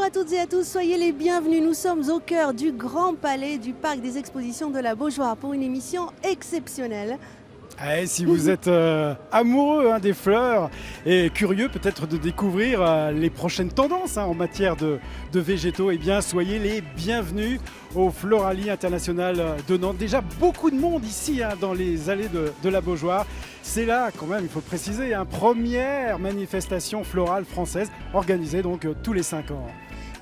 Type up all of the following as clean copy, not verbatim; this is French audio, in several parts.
à toutes et à tous, soyez les bienvenus. Nous sommes au cœur du Grand Palais du Parc des Expositions de la Beaujoire pour une émission exceptionnelle. Si vous êtes amoureux des fleurs et curieux peut-être de découvrir les prochaines tendances en matière de végétaux, eh bien soyez les bienvenus au Floralie International de Nantes. Déjà beaucoup de monde ici dans les allées de la Beaujoire. C'est là quand même, il faut le préciser, première manifestation florale française organisée donc tous les 5 ans.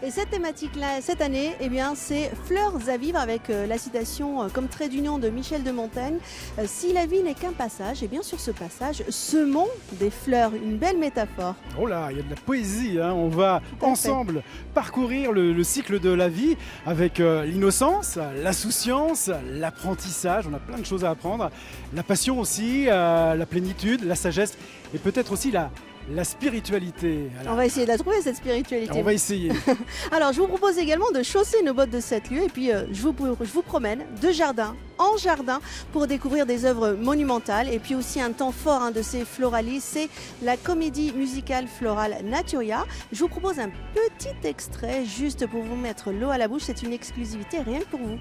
Et cette thématique-là, cette année, eh bien, c'est Fleurs à vivre avec la citation comme trait d'union de Michel de Montaigne. Si la vie n'est qu'un passage, eh bien, sur ce passage, semons des fleurs, une belle métaphore. Oh là, il y a de la poésie, On va ensemble parcourir le cycle de la vie avec l'innocence, l'insouciance, l'apprentissage. On a plein de choses à apprendre. La passion aussi, la plénitude, la sagesse et peut-être aussi la spiritualité. Alors, on va essayer de la trouver, cette spiritualité. On va essayer. Alors, je vous propose également de chausser nos bottes de 7 lieux et puis je vous promène de jardin en jardin pour découvrir des œuvres monumentales et puis aussi un temps fort de ces floralies, c'est la comédie musicale florale Naturia. Je vous propose un petit extrait juste pour vous mettre l'eau à la bouche, c'est une exclusivité rien que pour vous.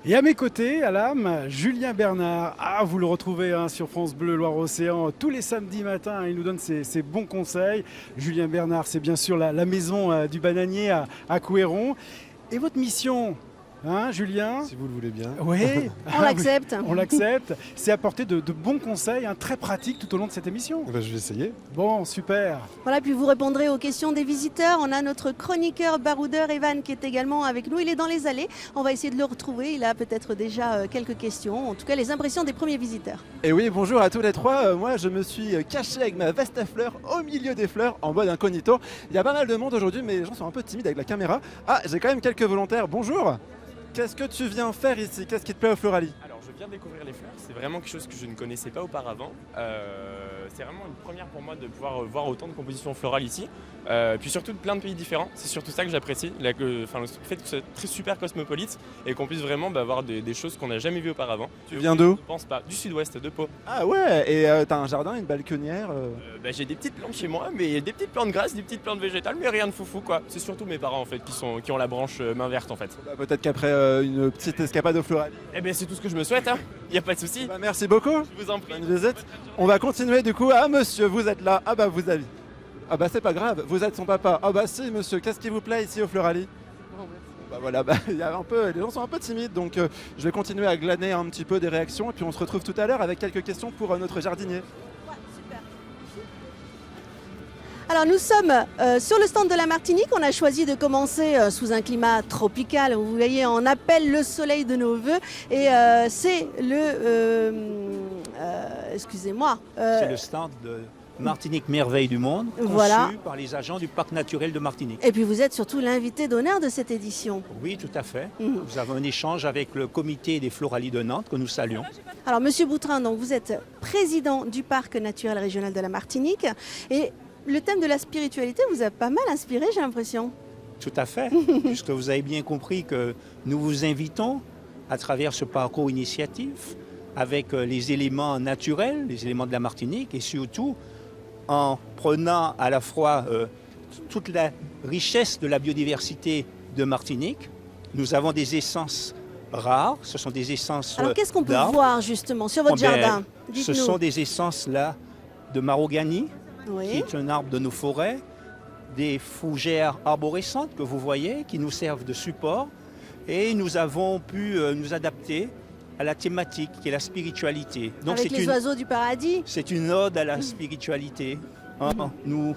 Et à mes côtés, à l'âme, Julien Bernard. Vous le retrouvez sur France Bleu Loire-Océan tous les samedis matins. Il nous donne ses bons conseils. Julien Bernard, c'est bien sûr la maison du bananier à Couëron. Et votre mission, Julien? Si vous le voulez bien. Oui, on l'accepte. On l'accepte. C'est apporter de bons conseils très pratiques tout au long de cette émission. Je vais essayer. Bon, super. Voilà, puis vous répondrez aux questions des visiteurs. On a notre chroniqueur baroudeur Evan qui est également avec nous. Il est dans les allées. On va essayer de le retrouver. Il a peut-être déjà quelques questions. En tout cas, les impressions des premiers visiteurs. Et oui, bonjour à tous les trois. Moi, je me suis caché avec ma veste à fleurs au milieu des fleurs en mode incognito. Il y a pas mal de monde aujourd'hui, mais les gens sont un peu timides avec la caméra. J'ai quand même quelques volontaires. Bonjour. Qu'est-ce que tu viens faire ici? Qu'est-ce qui te plaît au Floralie? Alors je viens découvrir les fleurs, c'est vraiment quelque chose que je ne connaissais pas auparavant. C'est vraiment une première pour moi de pouvoir voir autant de compositions florales ici. Puis surtout de plein de pays différents, c'est surtout ça que j'apprécie. Le fait que ce soit très super cosmopolite et qu'on puisse vraiment voir des choses qu'on n'a jamais vues auparavant. Tu viens d'où? Je pense pas, du sud-ouest, de Pau. Ah ouais, et t'as un jardin, une balconnière J'ai des petites plantes chez moi, mais des petites plantes grasses, des petites plantes végétales, mais rien de foufou quoi. C'est surtout mes parents en fait qui ont la branche main verte en fait. Peut-être qu'après une petite escapade au Floralie. Eh bien c'est tout ce que je me souhaite, y a pas de souci. Merci beaucoup. Je vous en prie. Bonne visite. On va continuer du coup. Monsieur, vous êtes là. Vous avez. C'est pas grave, vous êtes son papa. Si monsieur, qu'est-ce qui vous plaît ici au Floralie? Voilà, il y a les gens sont un peu timides, donc je vais continuer à glaner un petit peu des réactions et puis on se retrouve tout à l'heure avec quelques questions pour notre jardinier. Alors nous sommes sur le stand de la Martinique, on a choisi de commencer sous un climat tropical, vous voyez on appelle le soleil de nos voeux et c'est le... excusez-moi. C'est le stand de Martinique Merveille du Monde, conçu par les agents du Parc naturel de Martinique. Et puis vous êtes surtout l'invité d'honneur de cette édition. Oui, tout à fait. Nous avons un échange avec le comité des Floralies de Nantes que nous saluons. Alors Monsieur Boutrin, donc, vous êtes président du Parc naturel régional de la Martinique et le thème de la spiritualité vous a pas mal inspiré, j'ai l'impression. Tout à fait, puisque vous avez bien compris que nous vous invitons à travers ce parcours initiatif avec les éléments naturels, les éléments de la Martinique et surtout en prenant à la fois toute la richesse de la biodiversité de Martinique. Nous avons des essences rares, ce sont des essences Alors qu'est-ce qu'on peut d'arbres. voir justement sur votre jardin? Ce sont des essences là de Maroganie, oui, qui est un arbre de nos forêts, des fougères arborescentes que vous voyez, qui nous servent de support. Et nous avons pu nous adapter à la thématique qui est la spiritualité. Donc avec les oiseaux du paradis. C'est une ode à la spiritualité. Nous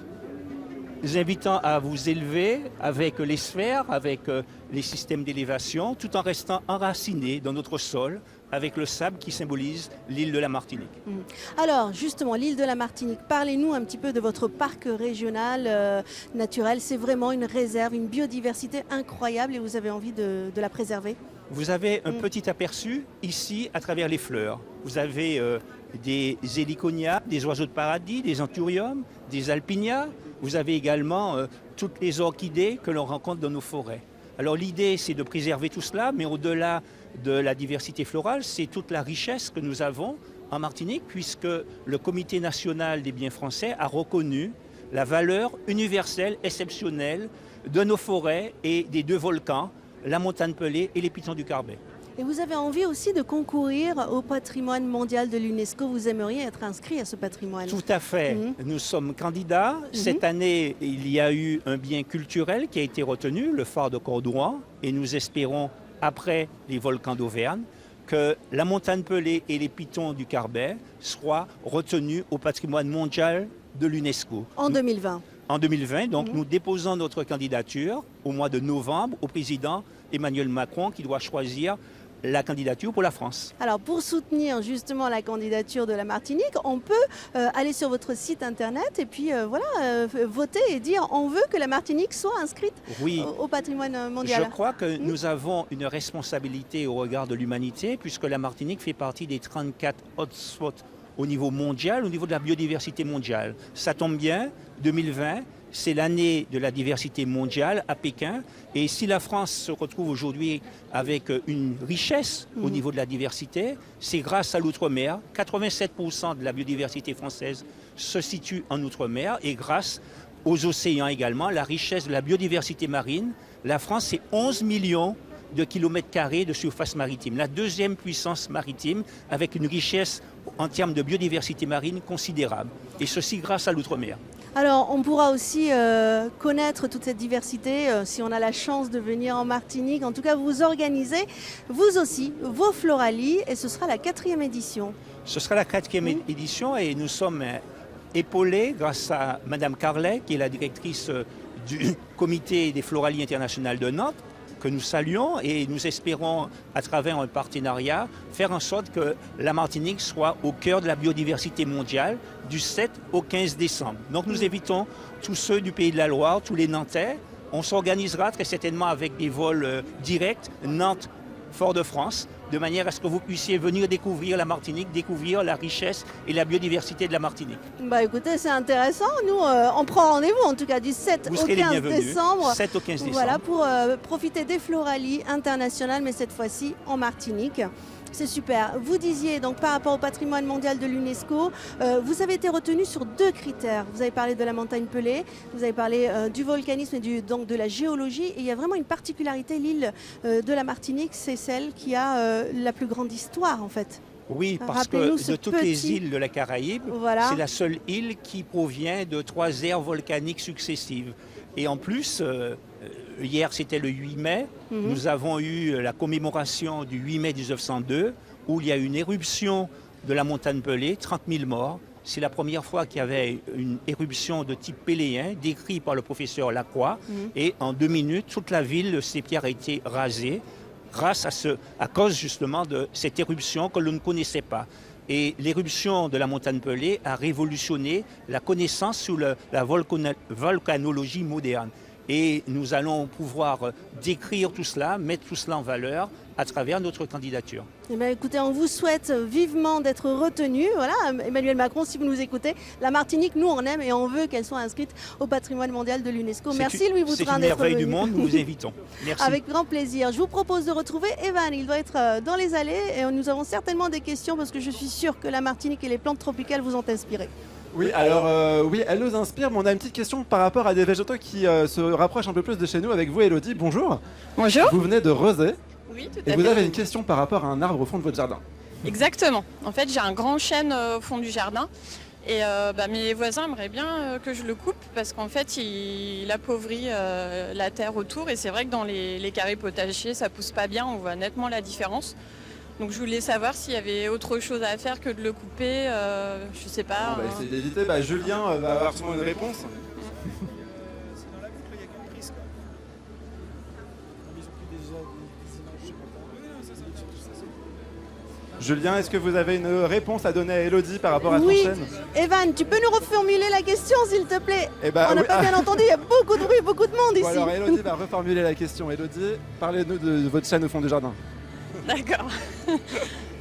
invitons à vous élever avec les sphères, avec les systèmes d'élévation, tout en restant enracinés dans notre sol, avec le sable qui symbolise l'île de la Martinique. Alors justement, l'île de la Martinique, parlez-nous un petit peu de votre parc régional naturel. C'est vraiment une réserve, une biodiversité incroyable et vous avez envie de la préserver? Vous avez un petit aperçu ici à travers les fleurs. Vous avez des héliconias, des oiseaux de paradis, des anthuriums, des alpinias. Vous avez également toutes les orchidées que l'on rencontre dans nos forêts. Alors l'idée, c'est de préserver tout cela, mais au-delà de la diversité florale, c'est toute la richesse que nous avons en Martinique, puisque le Comité national des biens français a reconnu la valeur universelle, exceptionnelle de nos forêts et des 2 volcans, la montagne Pelée et les pitons du Carbet. Et vous avez envie aussi de concourir au patrimoine mondial de l'UNESCO. Vous aimeriez être inscrit à ce patrimoine. Tout à fait. Nous sommes candidats. Cette année, il y a eu un bien culturel qui a été retenu, le phare de Cordouan. Et nous espérons, après les volcans d'Auvergne, que la montagne Pelée et les pitons du Carbet soient retenus au patrimoine mondial de l'UNESCO. En 2020. En 2020, donc nous déposons notre candidature au mois de novembre au président Emmanuel Macron qui doit choisir la candidature pour la France. Alors pour soutenir justement la candidature de la Martinique, on peut aller sur votre site internet et puis voter et dire on veut que la Martinique soit inscrite au patrimoine mondial. Je crois que nous avons une responsabilité au regard de l'humanité puisque la Martinique fait partie des 34 hotspots au niveau mondial, au niveau de la biodiversité mondiale. Ça tombe bien, 2020, c'est l'année de la diversité mondiale à Pékin. Et si la France se retrouve aujourd'hui avec une richesse au niveau de la diversité, c'est grâce à l'outre-mer. 87% de la biodiversité française se situe en outre-mer et grâce aux océans également, la richesse de la biodiversité marine. La France, c'est 11 millions de kilomètres carrés de surface maritime, la 2e puissance maritime avec une richesse en termes de biodiversité marine considérable. Et ceci grâce à l'outre-mer. Alors, on pourra aussi connaître toute cette diversité si on a la chance de venir en Martinique. En tout cas, vous organisez, vous aussi, vos Floralies et ce sera la 4e édition. Ce sera la 4e édition et nous sommes épaulés grâce à Madame Carlet, qui est la directrice du comité des Floralies internationales de Nantes, que nous saluons et nous espérons, à travers un partenariat, faire en sorte que la Martinique soit au cœur de la biodiversité mondiale du 7 au 15 décembre. Donc nous invitons tous ceux du Pays de la Loire, tous les Nantais. On s'organisera très certainement avec des vols directs Nantes-Fort-de-France, de manière à ce que vous puissiez venir découvrir la Martinique, découvrir la richesse et la biodiversité de la Martinique. Bah écoutez, c'est intéressant. Nous, on prend rendez-vous en tout cas du 7 au 15 décembre. 7 au 15 décembre. Voilà, pour profiter des Floralies internationales, mais cette fois-ci en Martinique. C'est super. Vous disiez donc par rapport au patrimoine mondial de l'UNESCO, vous avez été retenu sur 2 critères. Vous avez parlé de la montagne Pelée, vous avez parlé du volcanisme et donc de la géologie. Et il y a vraiment une particularité, l'île de la Martinique, c'est celle qui a la plus grande histoire en fait. Oui, parce que de toutes les îles de la Caraïbe, c'est la seule île qui provient de 3 ères volcaniques successives. Et en plus, hier c'était le 8 mai, nous avons eu la commémoration du 8 mai 1902, où il y a eu une éruption de la montagne Pelée, 30 000 morts. C'est la première fois qu'il y avait une éruption de type péléen, décrit par le professeur Lacroix. Et en 2 minutes, toute la ville de Sépierre a été rasée, grâce à cause justement de cette éruption que l'on ne connaissait pas. Et l'éruption de la montagne Pelée a révolutionné la connaissance sur la volcanologie moderne. Et nous allons pouvoir décrire tout cela, mettre tout cela en valeur à travers notre candidature. Eh bien, écoutez, on vous souhaite vivement d'être retenu. Voilà, Emmanuel Macron, si vous nous écoutez, la Martinique, nous, on aime et on veut qu'elle soit inscrite au patrimoine mondial de l'UNESCO. Merci Louis Boutrin d'être venu. C'est une merveille du monde, nous vous invitons. Merci. Avec grand plaisir. Je vous propose de retrouver Evan. Il doit être dans les allées et nous avons certainement des questions parce que je suis sûre que la Martinique et les plantes tropicales vous ont inspiré. Oui, alors oui, elle nous inspire, mais on a une petite question par rapport à des végétaux qui se rapprochent un peu plus de chez nous avec vous, Elodie. Bonjour. Bonjour. Vous venez de Rezé. Oui, tout à fait. Et vous avez une question par rapport à un arbre au fond de votre jardin. Exactement. En fait, j'ai un grand chêne au fond du jardin. Et mes voisins aimeraient bien que je le coupe parce qu'en fait, il appauvrit la terre autour. Et c'est vrai que dans les carrés potagers, ça pousse pas bien. On voit nettement la différence. Donc je voulais savoir s'il y avait autre chose à faire que de le couper, je sais pas. On va essayer d'éviter, Julien va avoir sûrement une réponse. C'est dans la boucle, il n'y a qu'une prise. Ils ont pris des images, je sais pas. Julien, est-ce que vous avez une réponse à donner à Elodie par rapport à ton chêne ? Evan, tu peux nous reformuler la question s'il te plaît ? On n'a oui. pas bien entendu, il y a beaucoup de bruit, beaucoup de monde ici. Alors Elodie va reformuler la question. Elodie, parlez-nous de votre chêne au fond du jardin. D'accord.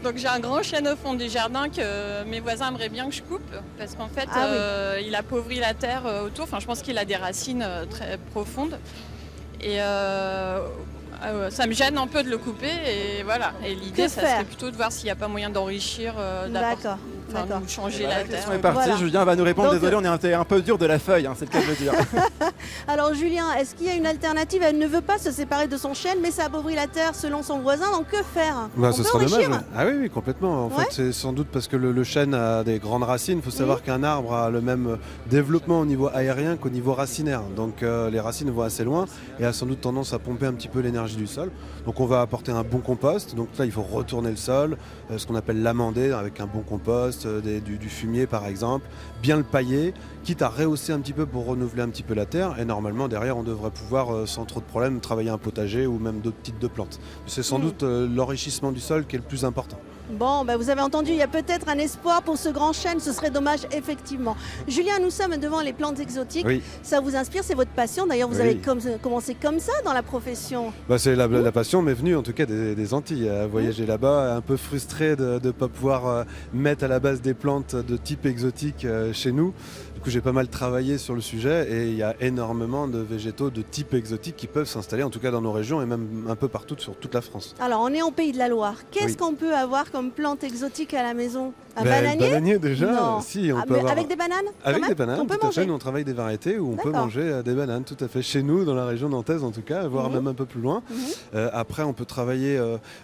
Donc j'ai un grand chêne au fond du jardin que mes voisins aimeraient bien que je coupe parce qu'en fait il appauvrit la terre autour. Enfin, je pense qu'il a des racines très profondes et ça me gêne un peu de le couper et voilà. Et l'idée, ça serait plutôt de voir s'il n'y a pas moyen d'enrichir, D'accord. de changer la La question terre. est partie, Voilà. Julien va nous répondre. Donc, Désolé, on est un peu dur de la feuille, hein, c'est le cas de le dire. Alors Julien, est-ce qu'il y a une alternative? Elle ne veut pas se séparer de son chêne, mais ça appauvrit la terre selon son voisin, donc que faire? Bah, On ce peut serait enrichir? dommage. Ah oui, oui, complètement. En Ouais. fait, c'est sans doute parce que le chêne a des grandes racines. Il faut savoir qu'un arbre a le même développement au niveau aérien qu'au niveau racinaire. Donc les racines vont assez loin et a sans doute tendance à pomper un petit peu l'énergie du sol. Donc on va apporter un bon compost. Donc là, il faut retourner le sol, ce qu'on appelle l'amender avec un bon compost, du fumier par exemple, bien le pailler, quitte à rehausser un petit peu pour renouveler un petit peu la terre. Et normalement, derrière, on devrait pouvoir, sans trop de problèmes, travailler un potager ou même d'autres types de plantes. C'est sans doute l'enrichissement du sol qui est le plus important. Bon, ben vous avez entendu, il y a peut-être un espoir pour ce grand chêne, ce serait dommage effectivement. Julien, nous sommes devant les plantes exotiques. Oui. Ça vous inspire, c'est votre passion. D'ailleurs, vous Oui. avez commencé comme ça dans la profession. Bah, c'est la passion m'est venue en tout cas des Antilles, à voyager là-bas, un peu frustré de ne pas pouvoir mettre à la base des plantes de type exotique chez nous. Du coup, j'ai pas mal travaillé sur le sujet et il y a énormément de végétaux de type exotique qui peuvent s'installer, en tout cas dans nos régions et même un peu partout sur toute la France. Alors, on est en Pays de la Loire. Qu'est-ce Oui. qu'on peut avoir comme plante exotique à la maison? Un Ben, bananier? le bananier déjà, Non. si, on Ah, peut mais avoir... avec des bananes quand Avec même des bananes, qu'on peut tout à fait. manger. Nous, on travaille des variétés où on peut D'accord. manger des bananes, tout à fait. Chez nous, dans la région nantaise en tout cas, voire même un peu plus loin. Après, on peut travailler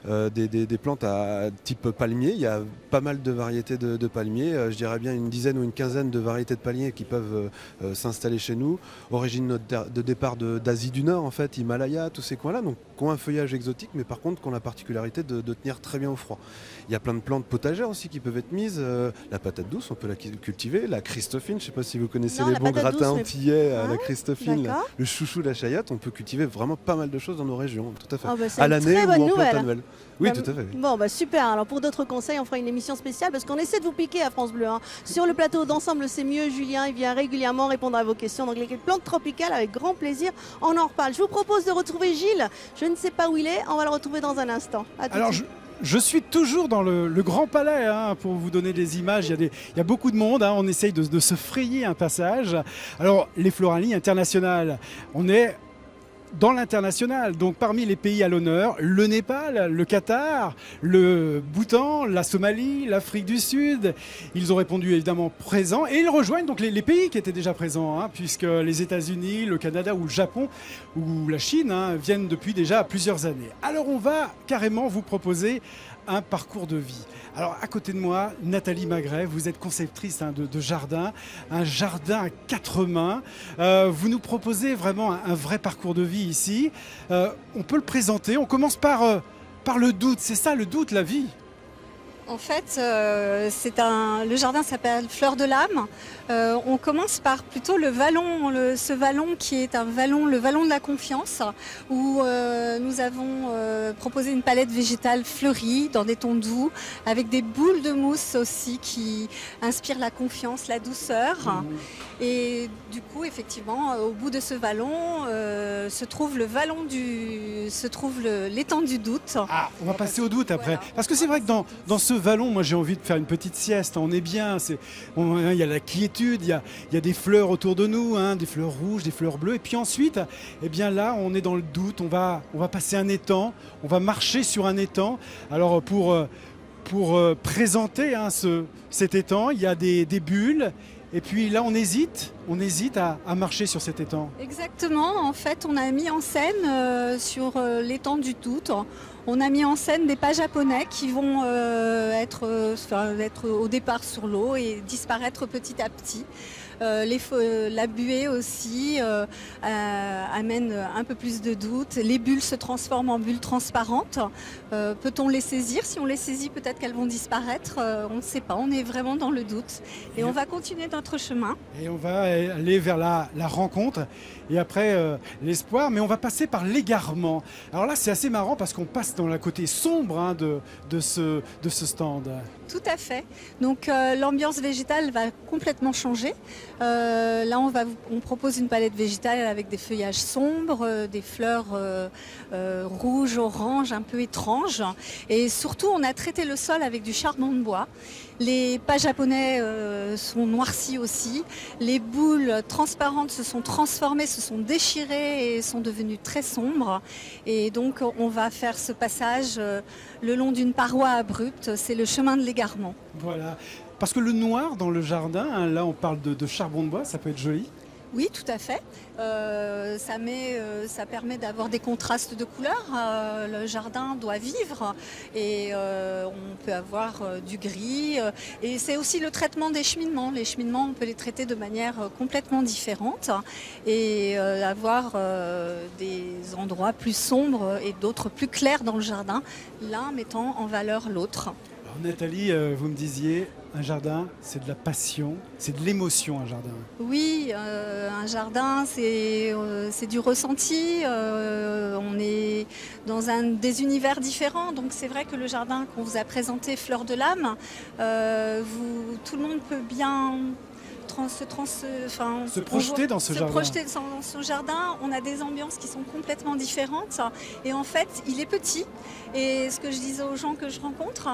des plantes à type palmier. Il y a pas mal de variétés de palmiers. Je dirais bien une dizaine ou une quinzaine de variétés de palmiers qui peuvent s'installer chez nous. Origine de départ d'Asie du Nord, en fait, Himalaya, tous ces coins-là. Donc, qui ont un feuillage exotique, mais par contre, qui ont la particularité de tenir très bien au froid. Il y a plein de plantes potagères aussi qui peuvent être mises. La patate douce, on peut la cultiver. La Christophine, je ne sais pas si vous connaissez Non, les la bons patate gratins douce, mais- antillais, Ah, la Christophine, d'accord. le chouchou, la chayotte. On peut cultiver vraiment pas mal de choses dans nos régions, tout à fait. Ah, bah, c'est À une l'année très ou bonne en plante nouvelle. annuelle. Oui, Bah, tout à fait. Bon, bah super. Alors pour d'autres conseils, on fera une émission spéciale parce qu'on essaie de vous piquer à France Bleu. Hein. Sur le plateau d'Ensemble, c'est mieux. Julien, il vient régulièrement répondre à vos questions. Donc les plantes tropicales, avec grand plaisir, on en reparle. Je vous propose de retrouver Gilles. Je ne sais pas où il est. On va le retrouver dans un instant. À tout de Alors, suite. je suis toujours dans le Grand Palais hein, pour vous donner des images. Il y a beaucoup de monde. Hein, on essaye de se frayer un passage. Alors, les Floralies internationales, on est dans l'international, donc parmi les pays à l'honneur, le Népal, le Qatar, le Bhoutan, la Somalie, l'Afrique du Sud, ils ont répondu évidemment présents et ils rejoignent donc les pays qui étaient déjà présents, hein, puisque les États-Unis, le Canada ou le Japon ou la Chine hein, viennent depuis déjà plusieurs années. Alors on va carrément vous proposer un parcours de vie. Alors à côté de moi, Nathalie Magret, vous êtes conceptrice hein, de jardin, un jardin à quatre mains. Vous nous proposez vraiment un vrai parcours de vie ici. On peut le présenter, on commence par le doute, c'est ça le doute, la vie. En fait, le jardin s'appelle Fleur de l'âme. On commence par plutôt le vallon, ce vallon qui est le vallon de la confiance, où nous avons proposé une palette végétale fleurie dans des tons doux, avec des boules de mousse aussi qui inspirent la confiance, la douceur. Et du coup, effectivement, au bout de ce vallon se trouve l'étang du doute. Ah, on va passer au doute après. Voilà. Parce que c'est vrai que dans ce vallon, moi j'ai envie de faire une petite sieste. On est bien, il y a la quiétude, il y a des fleurs autour de nous, hein, des fleurs rouges, des fleurs bleues. Et puis ensuite, eh bien là, on est dans le doute. On va passer un étang, on va marcher sur un étang. Alors pour présenter hein, cet étang, il y a des bulles. Et puis là, on hésite à marcher sur cet étang. Exactement, en fait, on a mis en scène sur l'étang du doute, on a mis en scène des pas japonais qui vont être au départ sur l'eau et disparaître petit à petit. La buée aussi amène un peu plus de doute. Les bulles se transforment en bulles transparentes. Peut-on les saisir? Si on les saisit, peut-être qu'elles vont disparaître. On ne sait pas, on est vraiment dans le doute. Et on va continuer notre chemin. Et on va aller vers la rencontre et après l'espoir, mais on va passer par l'égarement. Alors là, c'est assez marrant parce qu'on passe dans le côté sombre hein, de ce stand. Tout à fait. Donc l'ambiance végétale va complètement changer. Là, on propose une palette végétale avec des feuillages sombres, des fleurs rouges, oranges, un peu étranges. Et surtout, on a traité le sol avec du charbon de bois. Les pas japonais sont noircis aussi. Les boules transparentes se sont transformées, se sont déchirées et sont devenues très sombres. Et donc, on va faire ce passage le long d'une paroi abrupte. C'est le chemin de l'égarement. Voilà. Parce que le noir dans le jardin, hein, là on parle de charbon de bois, ça peut être joli. Oui, tout à fait. Ça permet d'avoir des contrastes de couleurs. Le jardin doit vivre et on peut avoir du gris. Et c'est aussi le traitement des cheminements. Les cheminements, on peut les traiter de manière complètement différente et avoir des endroits plus sombres et d'autres plus clairs dans le jardin, l'un mettant en valeur l'autre. Alors Nathalie, vous me disiez, un jardin, c'est de la passion, c'est de l'émotion un jardin. Oui, un jardin, c'est du ressenti. On est dans des univers différents. Donc c'est vrai que le jardin qu'on vous a présenté, Fleur de l'âme, tout le monde peut bien se projeter dans ce jardin. Se projeter dans ce jardin. On a des ambiances qui sont complètement différentes. Et en fait, il est petit. Et ce que je disais aux gens que je rencontre,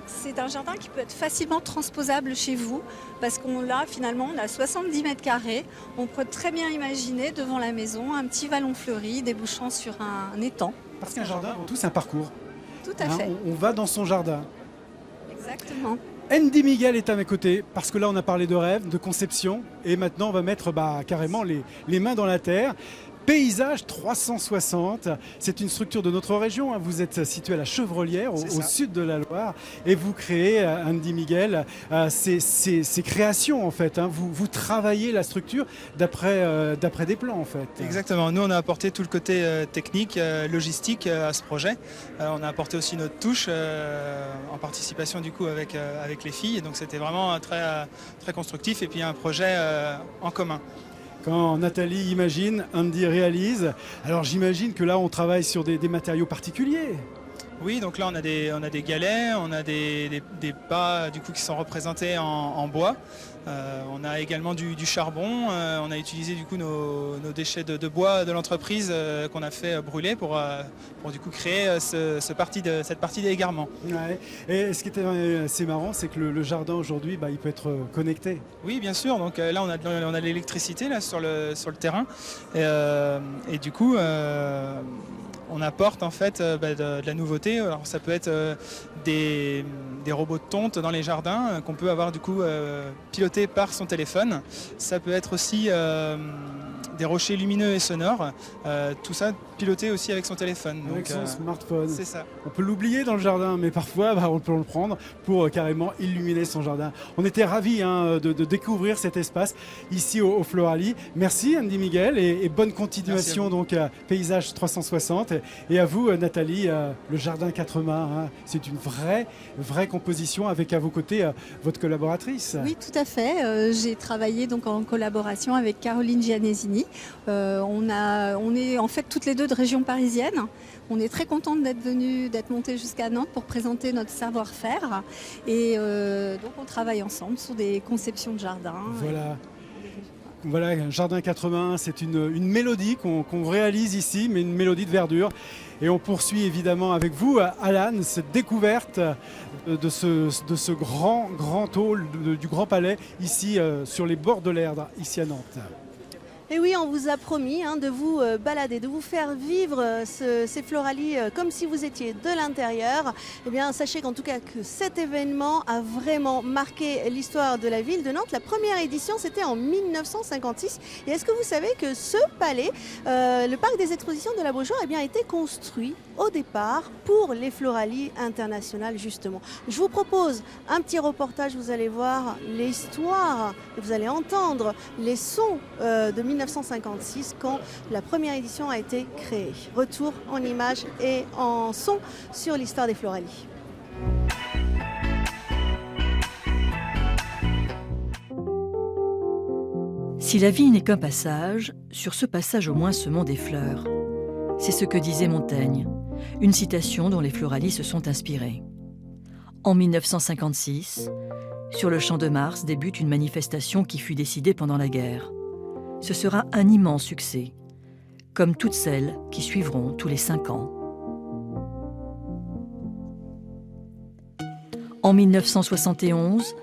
c'est un jardin qui peut être facilement transposable chez vous parce qu'on a 70 mètres carrés. On peut très bien imaginer devant la maison un petit vallon fleuri débouchant sur un étang. Parce qu'un jardin, avant tout, c'est un parcours. Tout à fait. On va dans son jardin. Exactement. Andy Miguel est à mes côtés parce que là on a parlé de rêve, de conception et maintenant on va mettre carrément les mains dans la terre. Paysage 360, c'est une structure de notre région. Hein. Vous êtes situé à la Chevrolière, au sud de la Loire, et vous créez, Andy Miguel, ces créations en fait. Hein. Vous travaillez la structure d'après des plans en fait. Exactement. Nous, on a apporté tout le côté technique, logistique à ce projet. On a apporté aussi notre touche en participation du coup avec les filles. Et donc c'était vraiment très, très constructif et puis un projet en commun. Quand Nathalie imagine, Andy réalise. Alors j'imagine que là on travaille sur des matériaux particuliers. Oui, donc là on a des galets, on a des pas du coup qui sont représentés en bois. On a également du charbon. On a utilisé du coup nos déchets de bois de l'entreprise qu'on a fait brûler pour du coup créer cette partie d'égarement. Ouais. Et ce qui était assez marrant, c'est que le jardin aujourd'hui, il peut être connecté. Oui, bien sûr. Donc là on a l'électricité là sur le terrain et du coup. On apporte en fait de la nouveauté. Alors ça peut être des robots de tonte dans les jardins qu'on peut avoir du coup pilotés par son téléphone. Ça peut être aussi des rochers lumineux et sonores. Tout ça piloté aussi avec son téléphone. Avec son smartphone. C'est ça. On peut l'oublier dans le jardin, mais parfois on peut le prendre pour carrément illuminer son jardin. On était ravis de découvrir cet espace ici au Florali. Merci Andy Miguel et bonne continuation donc Paysage 360. Et à vous Nathalie, le jardin 4 mains, hein, c'est une vraie composition avec à vos côtés votre collaboratrice. Oui, tout à fait. J'ai travaillé donc en collaboration avec Caroline Gianesini. On est en fait toutes les deux de région parisienne. On est très contente d'être montée jusqu'à Nantes pour présenter notre savoir-faire. Et donc on travaille ensemble sur des conceptions de jardin. Voilà, un jardin 80, c'est une mélodie qu'on réalise ici, mais une mélodie de verdure. Et on poursuit évidemment avec vous, Alan, cette découverte de ce grand hall du Grand Palais, ici sur les bords de l'Erdre, ici à Nantes. Et oui, on vous a promis de vous balader, de vous faire vivre ces Florali comme si vous étiez de l'intérieur. Eh bien, sachez qu'en tout cas que cet événement a vraiment marqué l'histoire de la ville de Nantes. La première édition, c'était en 1956. Et est-ce que vous savez que ce palais, le parc des expositions de la Beaujoire, a été construit au départ pour les Florali internationales justement. Je vous propose un petit reportage, vous allez voir l'histoire, vous allez entendre les sons de 1956 quand la première édition a été créée. Retour en images et en son sur l'histoire des Florali. Si la vie n'est qu'un passage, sur ce passage au moins semons des fleurs. C'est ce que disait Montaigne, une citation dont les Florali se sont inspirés. En 1956, Sur le Champ de Mars débute une manifestation qui fut décidée pendant la guerre. Ce sera un immense succès, comme toutes celles qui suivront tous les 5 ans. En 1971,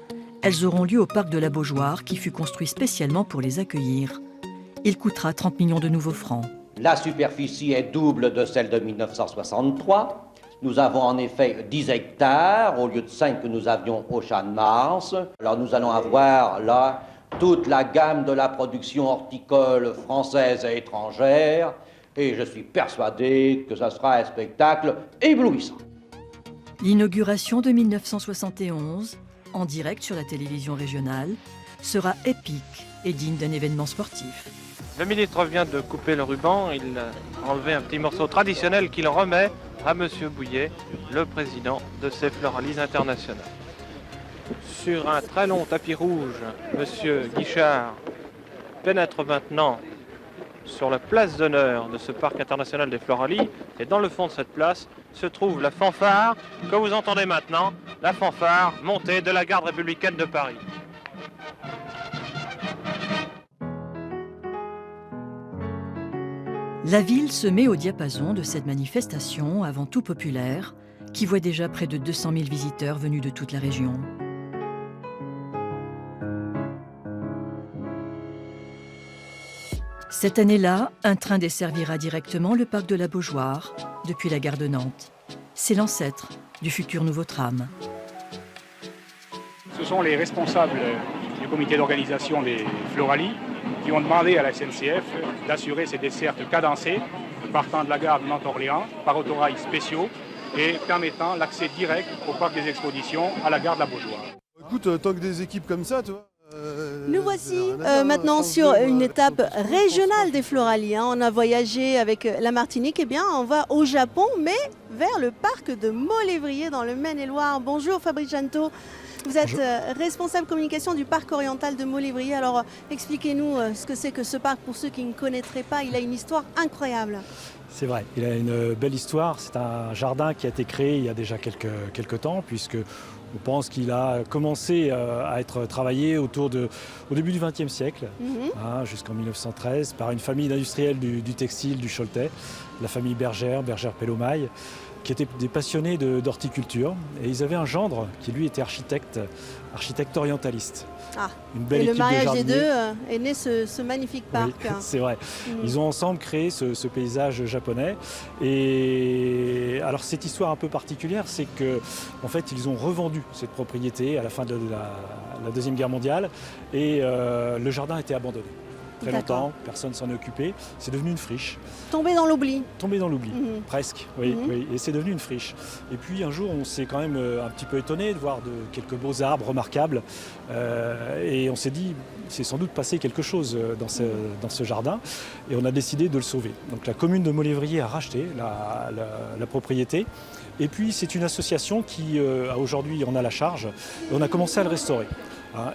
elles auront lieu au parc de la Beaujoire qui fut construit spécialement pour les accueillir. Il coûtera 30 millions de nouveaux francs. La superficie est double de celle de 1963. Nous avons en effet 10 hectares au lieu de 5 que nous avions au Champ de Mars. Alors nous allons avoir là toute la gamme de la production horticole française et étrangère. Et je suis persuadé que ce sera un spectacle éblouissant. L'inauguration de 1971, en direct sur la télévision régionale, sera épique et digne d'un événement sportif. Le ministre vient de couper le ruban, il a enlevé un petit morceau traditionnel qu'il remet à M. Bouillet, le président de ces Floralies internationales. Sur un très long tapis rouge, M. Guichard pénètre maintenant sur la place d'honneur de ce parc international des Floralies, et dans le fond de cette place se trouve la fanfare que vous entendez maintenant, la fanfare montée de la garde républicaine de Paris. La ville se met au diapason de cette manifestation avant tout populaire, qui voit déjà près de 200 000 visiteurs venus de toute la région. Cette année-là, un train desservira directement le parc de la Beaujoire, depuis la gare de Nantes. C'est l'ancêtre du futur nouveau tram. Ce sont les responsables du comité d'organisation des Floralies qui ont demandé à la SNCF d'assurer ces dessertes cadencées partant de la gare de Nantes-Orléans par autorails spéciaux et permettant l'accès direct au parc des expositions à la gare de la Beaujoire. Écoute, tant que des équipes comme ça, tu vois. Nous voici maintenant sur une étape régionale des Floralies. On a voyagé avec la Martinique, et bien on va au Japon, mais vers le parc de Maulévrier dans le Maine-et-Loire. Bonjour Fabrice Janto, vous êtes responsable communication du parc oriental de Maulévrier. Alors expliquez-nous ce que c'est que ce parc pour ceux qui ne connaîtraient pas. Il a une histoire incroyable. C'est vrai, il a une belle histoire. C'est un jardin qui a été créé il y a déjà quelques temps, puisque on pense qu'il a commencé à être travaillé au début du XXe siècle, jusqu'en 1913, par une famille d'industriels du textile du Choletais, la famille Bergère Pellomaille, qui étaient des passionnés d'horticulture. Et ils avaient un gendre qui, lui, était architecte orientaliste. Ah, une belle et le équipe mariage de des deux est né ce magnifique parc. Oui, c'est vrai. Ils ont ensemble créé ce paysage japonais. Et alors cette histoire un peu particulière, c'est que en fait ils ont revendu cette propriété à la fin de la Deuxième Guerre mondiale et le jardin a été abandonné. Très longtemps, personne s'en est occupé. C'est devenu une friche. Tombé dans l'oubli. Tombé dans l'oubli, presque, oui, oui. Et c'est devenu une friche. Et puis un jour, on s'est quand même un petit peu étonné de voir quelques beaux arbres remarquables. Et on s'est dit, c'est sans doute passé quelque chose dans ce jardin. Et on a décidé de le sauver. Donc la commune de Maulévrier a racheté la propriété. Et puis c'est une association qui aujourd'hui en a la charge. Et on a commencé à le restaurer.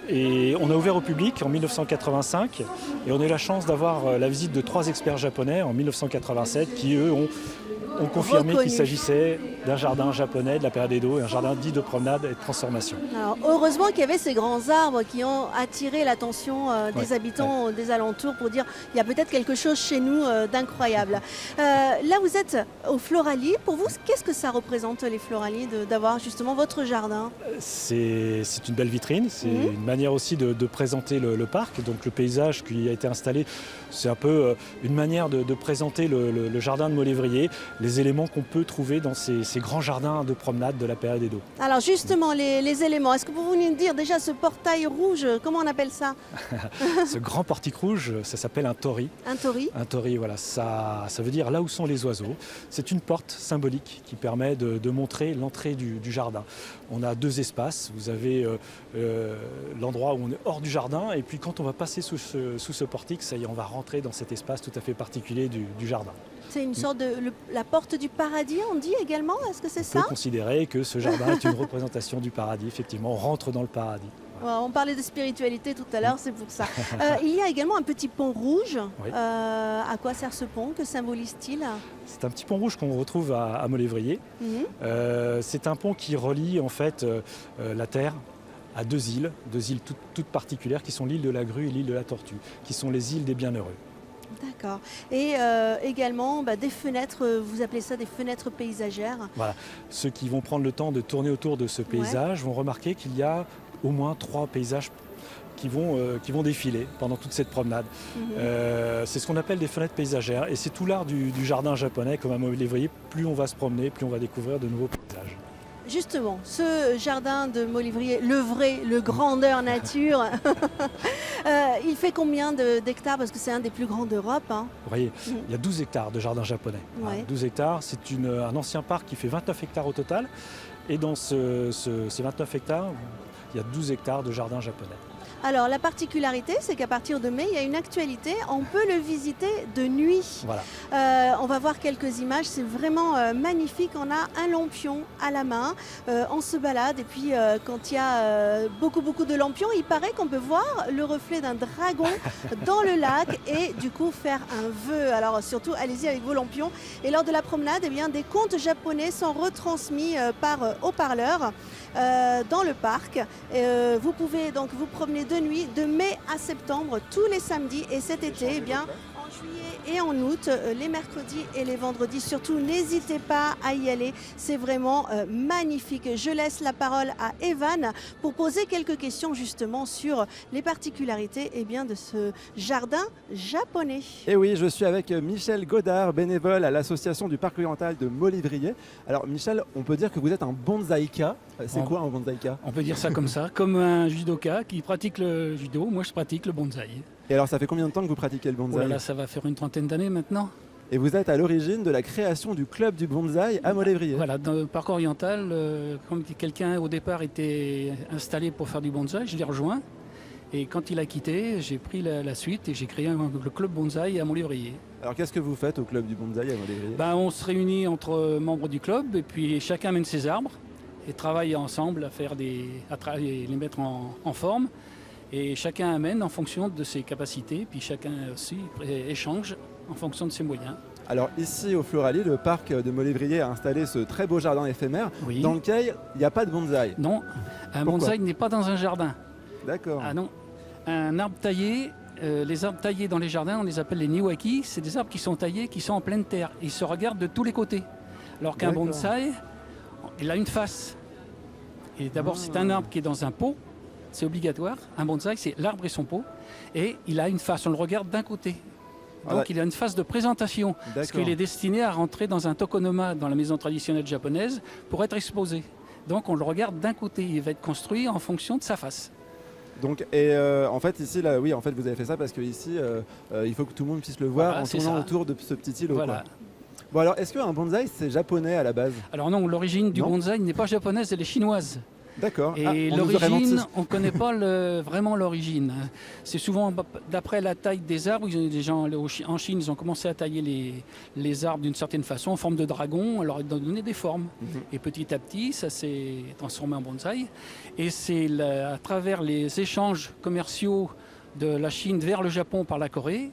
Et on a ouvert au public en 1985 et on a eu la chance d'avoir la visite de 3 experts japonais en 1987 qui eux ont confirmé qu'il s'agissait d'un jardin japonais de la période Edo, un jardin dit de promenade et de transformation. Alors, heureusement qu'il y avait ces grands arbres qui ont attiré l'attention des habitants des alentours pour dire il y a peut-être quelque chose chez nous d'incroyable. Là vous êtes aux Floralies. Pour vous, qu'est-ce que ça représente les Floralies d'avoir justement votre jardin? C'est une belle vitrine, c'est une manière aussi de présenter le parc. Donc le paysage qui a été installé, c'est un peu une manière de présenter le jardin de Maulévrier, les éléments qu'on peut trouver dans ces grands jardins de promenade de la période Edo. Alors justement, les éléments, est-ce que vous pouvez nous dire déjà ce portail rouge, comment on appelle ça? Ce grand portique rouge, ça s'appelle un torii. Un torii? Un torii, voilà, ça veut dire là où sont les oiseaux. C'est une porte symbolique qui permet de montrer l'entrée du jardin. On a 2 espaces, vous avez l'endroit où on est hors du jardin et puis quand on va passer sous ce portique, ça y est, on va rentrer dans cet espace tout à fait particulier du jardin. C'est une sorte de la porte du paradis, on dit également, est-ce que c'est ça? On peut considérer que ce jardin est une représentation du paradis, effectivement, on rentre dans le paradis. On parlait de spiritualité tout à l'heure, c'est pour ça. Il y a également un petit pont rouge. Oui. À quoi sert ce pont? Que symbolise-t-il? C'est un petit pont rouge qu'on retrouve à Maulévrier. C'est un pont qui relie en fait la terre à deux îles toutes particulières qui sont l'île de la Grue et l'île de la Tortue, qui sont les îles des Bienheureux. D'accord. Et également des fenêtres, vous appelez ça des fenêtres paysagères. Voilà. Ceux qui vont prendre le temps de tourner autour de ce paysage vont remarquer qu'il y a au moins 3 paysages qui vont défiler pendant toute cette promenade. C'est ce qu'on appelle des fenêtres paysagères et c'est tout l'art du jardin japonais. Comme vous les voyez, plus on va se promener, plus on va découvrir de nouveaux paysages. Justement, ce jardin de Molévrier, le vrai, le grandeur nature, il fait combien d'hectares? Parce que c'est un des plus grands d'Europe. Hein. Vous voyez, il y a 12 hectares de jardin japonais. Ouais. 12 hectares, c'est un ancien parc qui fait 29 hectares au total. Et dans ces 29 hectares, il y a 12 hectares de jardin japonais. Alors la particularité, c'est qu'à partir de mai, il y a une actualité, on peut le visiter de nuit. Voilà. On va voir quelques images, c'est vraiment magnifique. On a un lampion à la main, on se balade et puis quand il y a beaucoup de lampions, il paraît qu'on peut voir le reflet d'un dragon dans le lac et du coup faire un vœu. Alors surtout, allez-y avec vos lampions. Et lors de la promenade, eh bien, des contes japonais sont retransmis par haut-parleurs dans le parc. Vous pouvez donc vous promener de nuit, de mai à septembre, tous les samedis. Et cet été, eh bien, en juillet et en août, les mercredis et les vendredis. Surtout, n'hésitez pas à y aller. C'est vraiment magnifique. Je laisse la parole à Evan pour poser quelques questions justement sur les particularités de ce jardin japonais. Et oui, je suis avec Michel Godard, bénévole à l'association du Parc oriental de Molévrier. Alors Michel, on peut dire que vous êtes un bonsaïka. C'est quoi un bonsaïka? On peut dire ça comme ça, comme un judoka qui pratique le judo. Moi, je pratique le bonsaï. Et alors, ça fait combien de temps que vous pratiquez le bonsaï? Là, ça va faire une trentaine d'années maintenant. Et vous êtes à l'origine de la création du club du bonsaï à Molévrier. Voilà, dans le parc oriental, quand quelqu'un au départ était installé pour faire du bonsaï, je l'ai rejoint. Et quand il a quitté, j'ai pris la suite et j'ai créé le club bonsaï à Molévrier. Alors qu'est-ce que vous faites au club du bonsaï à Molévrier? On se réunit entre membres du club et puis chacun amène ses arbres et travaille ensemble à faire les mettre en forme. Et chacun amène en fonction de ses capacités, puis chacun aussi échange en fonction de ses moyens. Alors ici au Floralie, le parc de Molévrier a installé ce très beau jardin éphémère dans lequel il n'y a pas de bonsaï. Non, un bonsaï n'est pas dans un jardin. D'accord. Ah non, un arbre taillé, les arbres taillés dans les jardins, on les appelle les niwaki, c'est des arbres qui sont taillés, qui sont en pleine terre. Ils se regardent de tous les côtés. Alors qu'un bonsaï, il a une face. Et d'abord, c'est un arbre qui est dans un pot. C'est obligatoire. Un bonsaï, c'est l'arbre et son pot. Et il a une face, on le regarde d'un côté. Donc il a une phase de présentation. Parce qu'il est destiné à rentrer dans un tokonoma, dans la maison traditionnelle japonaise, pour être exposé. Donc on le regarde d'un côté. Il va être construit en fonction de sa face. Donc, en fait, ici, là, oui, en fait, vous avez fait ça parce que ici, il faut que tout le monde puisse le voir en tournant autour de ce petit îlot. Voilà. Bon, alors, est-ce qu'un bonsaï, c'est japonais à la base? Alors non, l'origine du bonsaï n'est pas japonaise, elle est chinoise. D'accord. Et l'origine, on ne connaît pas vraiment l'origine. C'est souvent d'après la taille des arbres. Les gens en Chine, ils ont commencé à tailler les arbres d'une certaine façon, en forme de dragon, alors ils ont donné des formes. Et petit à petit, ça s'est transformé en bonsaï. Et c'est à travers les échanges commerciaux de la Chine vers le Japon par la Corée,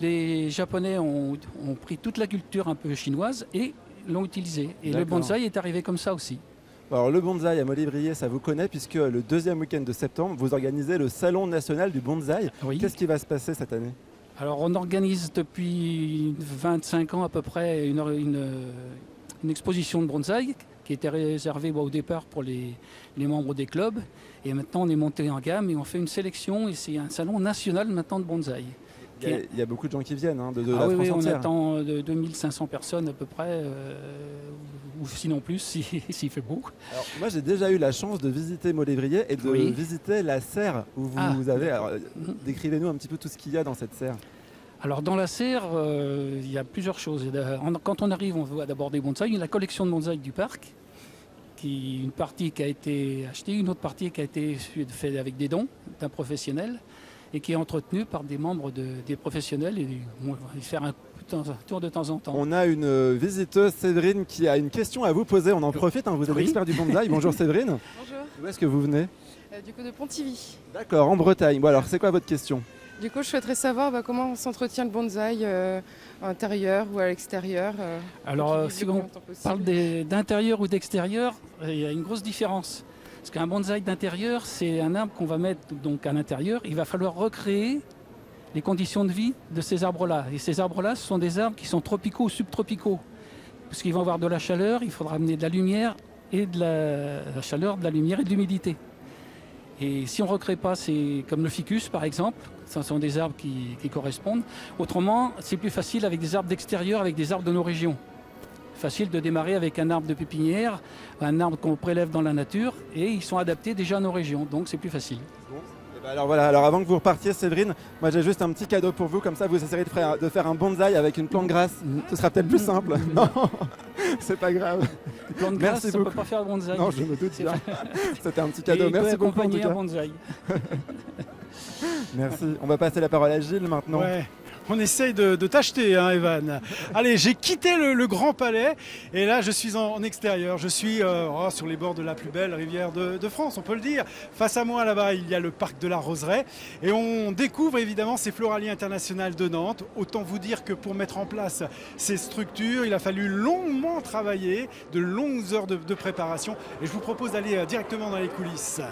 les Japonais ont pris toute la culture un peu chinoise et l'ont utilisée. Et le bonsaï est arrivé comme ça aussi. Alors le bonsaï à Molévrier, ça vous connaît puisque le deuxième week-end de septembre, vous organisez le Salon national du bonsaï. Oui. Qu'est-ce qui va se passer cette année? Alors on organise depuis 25 ans à peu près une exposition de bonsaï qui était réservée au départ pour les membres des clubs. Et maintenant on est monté en gamme et on fait une sélection et c'est un salon national maintenant de bonsaï. Il y a beaucoup de gens qui viennent de la France entière. On attend de 2500 personnes à peu près, ou sinon plus s'il fait beau. Alors, moi j'ai déjà eu la chance de visiter Molévrier et de visiter la serre où vous avez. Alors, décrivez-nous un petit peu tout ce qu'il y a dans cette serre. Alors dans la serre, il y a plusieurs choses. Quand on arrive, on voit d'abord des bonsaïs. Il y a la collection de bonsaïs du parc, une partie qui a été achetée, une autre partie qui a été faite avec des dons d'un professionnel et qui est entretenue par des membres des professionnels. Et on va faire un tour de temps en temps. On a une visiteuse, Séverine, qui a une question à vous poser. On en profite, vous êtes l'expert du bonsaï. Bonjour Séverine. Bonjour. Où est-ce que vous venez? Du coup de Pontivy. D'accord, en Bretagne. Bon alors, c'est quoi votre question? Du coup, je souhaiterais savoir comment s'entretient le bonsaï à l'intérieur ou à l'extérieur. Alors, si on parle d'intérieur ou d'extérieur, il y a une grosse différence. Parce qu'un bonsaï d'intérieur, c'est un arbre qu'on va mettre donc à l'intérieur. Il va falloir recréer les conditions de vie de ces arbres-là. Et ces arbres-là, ce sont des arbres qui sont tropicaux ou subtropicaux. Parce qu'ils vont avoir de la chaleur, il faudra amener de la lumière et de la chaleur, de la lumière et de l'humidité. Et si on ne recrée pas, c'est comme le ficus par exemple, ce sont des arbres qui correspondent. Autrement, c'est plus facile avec des arbres d'extérieur, avec des arbres de nos régions. Facile de démarrer avec un arbre de pépinière, un arbre qu'on prélève dans la nature, et ils sont adaptés déjà à nos régions, donc c'est plus facile. Alors voilà, alors avant que vous repartiez, Séverine, moi j'ai juste un petit cadeau pour vous, comme ça vous essayerez de faire un bonsaï avec une plante grasse. Ce sera peut-être plus simple. Non, c'est pas grave. Une plante grasse, ça ne peut pas faire bonsaï. Non, je me doute bien. C'était un petit cadeau. Merci beaucoup en tout cas. Un bonsaï. Merci. On va passer la parole à Gilles maintenant. Ouais. On essaye de t'acheter, hein, Evan. Allez, j'ai quitté le Grand Palais et là, je suis en extérieur. Je suis sur les bords de la plus belle rivière de France, on peut le dire. Face à moi, là-bas, il y a le parc de la Roseraie. Et on découvre évidemment ces Floralies internationales de Nantes. Autant vous dire que pour mettre en place ces structures, il a fallu longuement travailler, de longues heures de préparation. Et je vous propose d'aller directement dans les coulisses.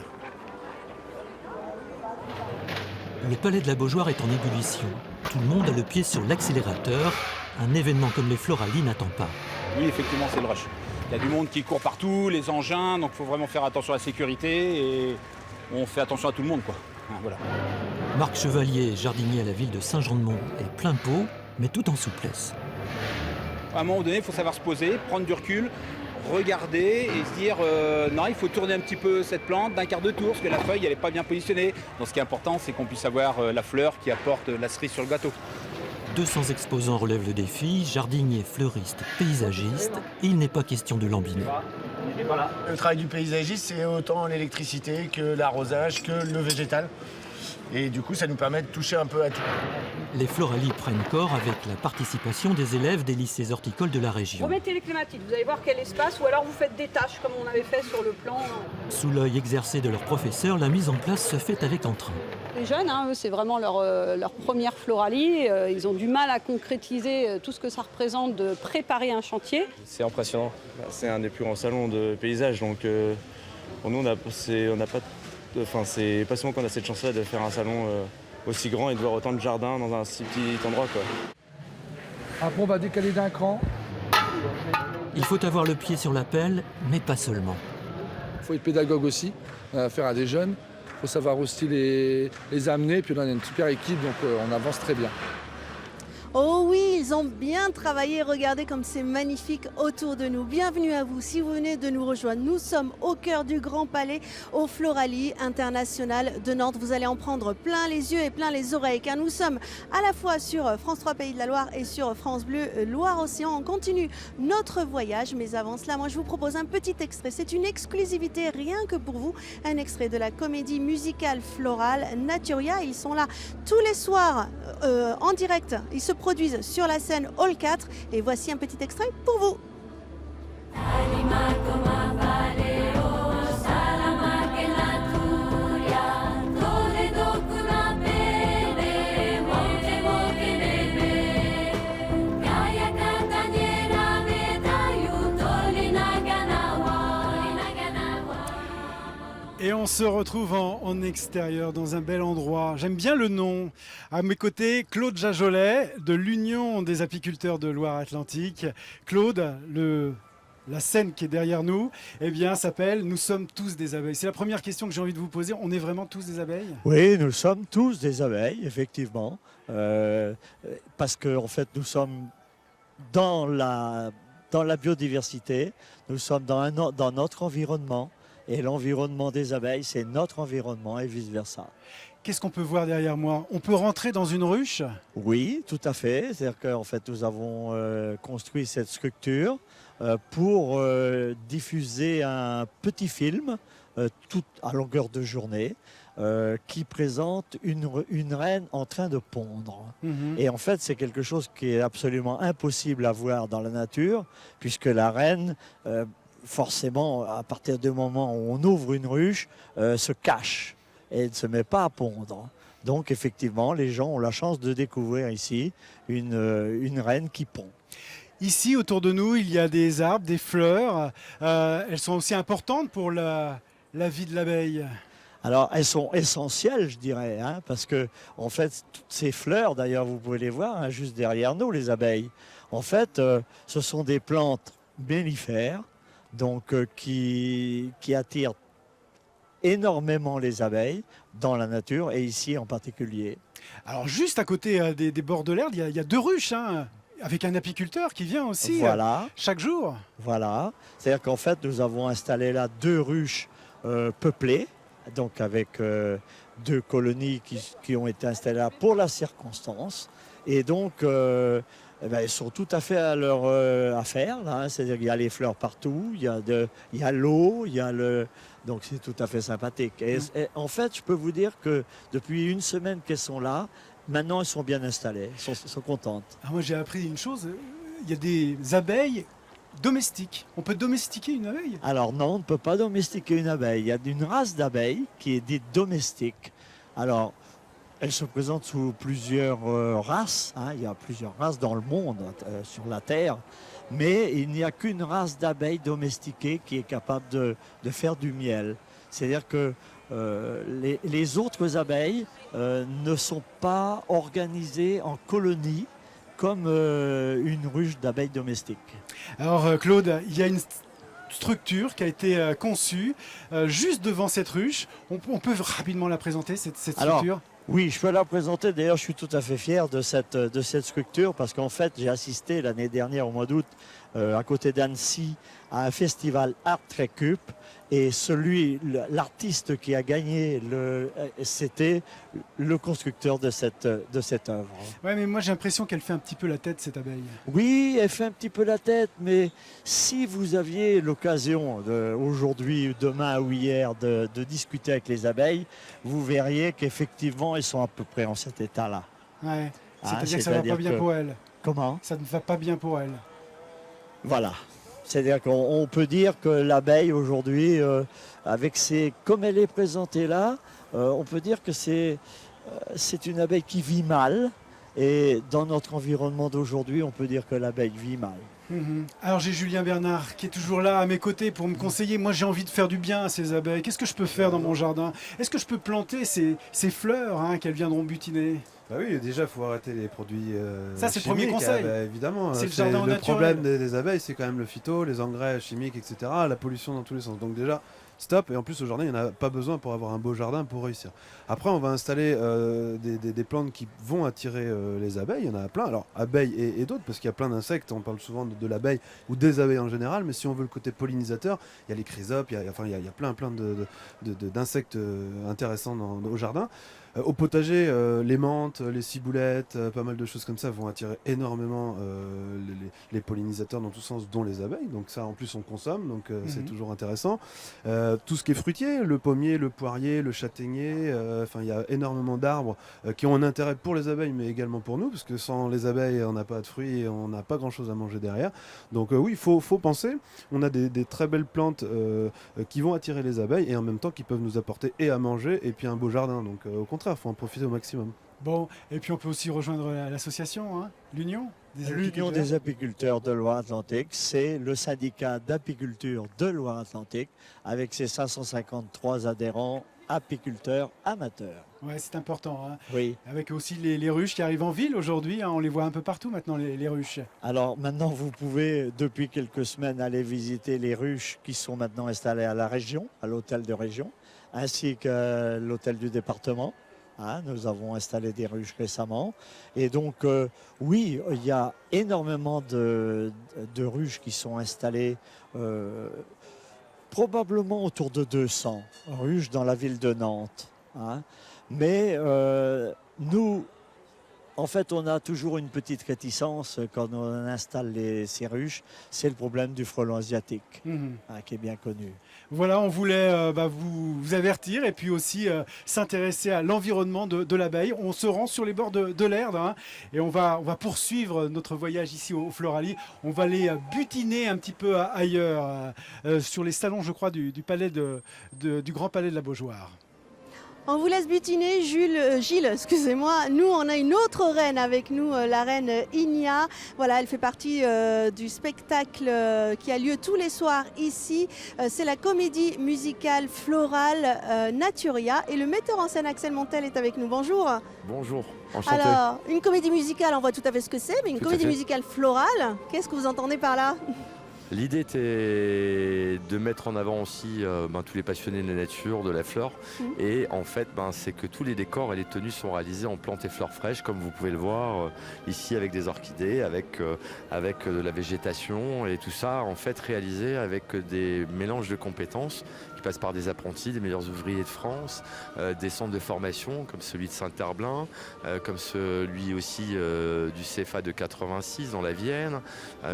Le palais de la Beaujoire est en ébullition. Tout le monde a le pied sur l'accélérateur. Un événement comme les Floralies n'attend pas. Oui, effectivement, c'est le rush. Il y a du monde qui court partout, les engins, donc il faut vraiment faire attention à la sécurité et on fait attention à tout le monde, quoi. Voilà. Marc Chevalier, jardinier à la ville de Saint-Jean-de-Mont, est plein pot, mais tout en souplesse. À un moment donné, il faut savoir se poser, prendre du recul, regarder et se dire non, il faut tourner un petit peu cette plante d'un quart de tour parce que la feuille elle n'est pas bien positionnée. Donc ce qui est important, c'est qu'on puisse avoir la fleur qui apporte la cerise sur le gâteau. 200 exposants relèvent le défi, jardiniers, fleuristes, paysagistes. Il n'est pas question de lambiner. Le travail du paysagiste, c'est autant l'électricité que l'arrosage, que le végétal. Et du coup, ça nous permet de toucher un peu à tout. Les Floralies prennent corps avec la participation des élèves des lycées horticoles de la région. Remettez les clématites, vous allez voir quel espace, ou alors vous faites des tâches comme on avait fait sur le plan. Sous l'œil exercé de leur professeur, la mise en place se fait avec entrain. Les jeunes, eux, c'est vraiment leur première Floralie. Ils ont du mal à concrétiser tout ce que ça représente de préparer un chantier. C'est impressionnant. C'est un des plus grands salons de paysage, donc pour nous, c'est pas souvent qu'on a cette chance-là de faire un salon aussi grand et de voir autant de jardins dans un si petit endroit, quoi. Après, on va décaler d'un cran. Il faut avoir le pied sur la pelle, mais pas seulement. Il faut être pédagogue aussi, on a affaire à des jeunes. Il faut savoir aussi les amener. Puis là, on a une super équipe, donc on avance très bien. Oh oui, ils ont bien travaillé. Regardez comme c'est magnifique autour de nous. Bienvenue à vous. Si vous venez de nous rejoindre, nous sommes au cœur du Grand Palais, aux Floralies internationales de Nantes. Vous allez en prendre plein les yeux et plein les oreilles, car nous sommes à la fois sur France 3 Pays de la Loire et sur France Bleu Loire-Océan. On continue notre voyage, mais avant cela, moi je vous propose un petit extrait. C'est une exclusivité rien que pour vous. Un extrait de la comédie musicale florale Naturia. Ils sont là tous les soirs en direct. Ils se produisent sur la scène Hall 4 et voici un petit extrait pour vous. Et on se retrouve en extérieur dans un bel endroit. J'aime bien le nom. À mes côtés, Claude Jajolet de l'Union des apiculteurs de Loire-Atlantique. Claude, la scène qui est derrière nous, eh bien, s'appelle « Nous sommes tous des abeilles ». C'est la première question que j'ai envie de vous poser. On est vraiment tous des abeilles ? Oui, nous sommes tous des abeilles, effectivement. Parce qu'en fait, nous sommes dans la biodiversité. Nous sommes dans notre environnement. Et l'environnement des abeilles, c'est notre environnement et vice-versa. Qu'est-ce qu'on peut voir derrière moi ? On peut rentrer dans une ruche ? Oui, tout à fait. C'est-à-dire qu'en fait, nous avons construit cette structure pour diffuser un petit film tout à longueur de journée qui présente une reine en train de pondre. Et en fait, c'est quelque chose qui est absolument impossible à voir dans la nature, puisque la reine... forcément, à partir du moment où on ouvre une ruche, se cache et ne se met pas à pondre. Donc, effectivement, les gens ont la chance de découvrir ici une reine qui pond. Ici, autour de nous, il y a des arbres, des fleurs. Elles sont aussi importantes pour la la vie de l'abeille? Alors, elles sont essentielles, je dirais, hein, parce que, en fait, toutes ces fleurs, d'ailleurs, vous pouvez les voir, hein, juste derrière nous, les abeilles. En fait, ce sont des plantes mellifères, donc qui attirent énormément les abeilles dans la nature, et ici en particulier. Alors, juste à côté des bords de l'Erdre, il y a 2 ruches, hein, avec un apiculteur qui vient aussi Voilà. chaque jour. Voilà. C'est-à-dire qu'en fait, nous avons installé là 2 ruches peuplées, donc avec 2 colonies qui ont été installées là pour la circonstance. Et donc, elles sont tout à fait à leur affaire. Là, hein. C'est-à-dire qu'il y a les fleurs partout, il y a l'eau, il y a le... Donc c'est tout à fait sympathique. Et en fait, je peux vous dire que depuis une semaine qu'elles sont là, maintenant elles sont bien installées, elles sont contentes. Ah, moi j'ai appris une chose, il y a des abeilles domestiques. On peut domestiquer une abeille? Alors non, on ne peut pas domestiquer une abeille. Il y a une race d'abeilles qui est dite domestique. Alors, elle se présente sous plusieurs races. Hein. Il y a plusieurs races dans le monde, sur la Terre. Mais il n'y a qu'une race d'abeilles domestiquées qui est capable de faire du miel. C'est-à-dire que les autres abeilles ne sont pas organisées en colonies comme une ruche d'abeilles domestiques. Alors Claude, il y a une structure qui a été conçue juste devant cette ruche. On peut rapidement la présenter, cette structure? Alors, oui, je peux la présenter. D'ailleurs, je suis tout à fait fier de cette structure parce qu'en fait, j'ai assisté l'année dernière au mois d'août à côté d'Annecy à un festival Art Récup. Et l'artiste qui a gagné, c'était le constructeur de cette œuvre. Ouais, mais moi j'ai l'impression qu'elle fait un petit peu la tête, cette abeille. Oui, elle fait un petit peu la tête, mais si vous aviez l'occasion aujourd'hui, demain ou hier de discuter avec les abeilles, vous verriez qu'effectivement, elles sont à peu près en cet état-là. Ouais. C'est-à-dire que ça ne va pas bien pour elles. Comment? Ça ne va pas bien pour elles. Voilà. C'est-à-dire qu'on peut dire que l'abeille aujourd'hui, comme elle est présentée là, on peut dire que c'est une abeille qui vit mal. Et dans notre environnement d'aujourd'hui, on peut dire que l'abeille vit mal. Alors j'ai Julien Bernard qui est toujours là à mes côtés pour me conseiller. Moi j'ai envie de faire du bien à ces abeilles. Qu'est-ce que je peux faire dans mon jardin? Est-ce que je peux planter ces fleurs qu'elles viendront butiner? Bah oui, déjà, il faut arrêter les produits ça, c'est le chimiques. premier conseil. Évidemment, c'est le jardin au le naturel. problème des abeilles, c'est quand même le phyto, les engrais chimiques, etc., la pollution dans tous les sens. Donc déjà, stop. Et en plus, au jardin, il n'y en a pas besoin pour avoir un beau jardin pour réussir. Après, on va installer des plantes qui vont attirer les abeilles. Il y en a plein. Alors, abeilles et d'autres, parce qu'il y a plein d'insectes. On parle souvent de l'abeille ou des abeilles en général. Mais si on veut le côté pollinisateur, il y a les chrysopes, il y a plein d'insectes intéressants au jardin. Au potager, les menthes, les ciboulettes, pas mal de choses comme ça vont attirer énormément les pollinisateurs dans tous sens, dont les abeilles. Donc ça, en plus, on consomme, donc c'est toujours intéressant. Tout ce qui est fruitier, le pommier, le poirier, le châtaignier, il y a énormément d'arbres qui ont un intérêt pour les abeilles, mais également pour nous, parce que sans les abeilles, on n'a pas de fruits et on n'a pas grand-chose à manger derrière. Donc oui, il faut penser. On a des très belles plantes qui vont attirer les abeilles et en même temps qui peuvent nous apporter et à manger et puis un beau jardin. Donc au contraire, il faut en profiter au maximum. Bon, et puis on peut aussi rejoindre l'association, l'Union des apiculteurs de Loire-Atlantique, c'est le syndicat d'apiculture de Loire-Atlantique avec ses 553 adhérents apiculteurs amateurs. Ouais, c'est important. Oui. Avec aussi les ruches qui arrivent en ville aujourd'hui, on les voit un peu partout maintenant, les ruches. Alors maintenant, vous pouvez, depuis quelques semaines, aller visiter les ruches qui sont maintenant installées à la région, à l'hôtel de région, ainsi qu'à l'hôtel du département. Nous avons installé des ruches récemment. Et donc, oui, il y a énormément de ruches qui sont installées, probablement autour de 200 ruches dans la ville de Nantes. Mais nous, en fait, on a toujours une petite réticence quand on installe ces ruches. C'est le problème du frelon asiatique, qui est bien connu. Voilà, on voulait vous avertir et puis aussi s'intéresser à l'environnement de l'abeille. On se rend sur les bords de l'Erdre et on va poursuivre notre voyage ici au Floralie. On va aller butiner un petit peu ailleurs, sur les salons, je crois, du palais du Grand Palais de la Beaujoire. On vous laisse butiner, Gilles, excusez-moi. Nous, on a une autre reine avec nous, la reine Inia. Voilà, elle fait partie du spectacle qui a lieu tous les soirs ici. C'est la comédie musicale florale Naturia. Et le metteur en scène Axel Montel est avec nous. Bonjour. Bonjour, enchanté. Alors, une comédie musicale, on voit tout à fait ce que c'est, mais une Tout à comédie fait. musicale florale, qu'est-ce que vous entendez par là? L'idée était de mettre en avant aussi tous les passionnés de la nature, de la fleur. Et en fait, c'est que tous les décors et les tenues sont réalisés en plantes et fleurs fraîches, comme vous pouvez le voir ici avec des orchidées, avec de la végétation et tout ça en fait réalisé avec des mélanges de compétences qui passent par des apprentis, des meilleurs ouvriers de France, des centres de formation comme celui de Saint-Herblain, comme celui aussi du CFA de 86 dans la Vienne,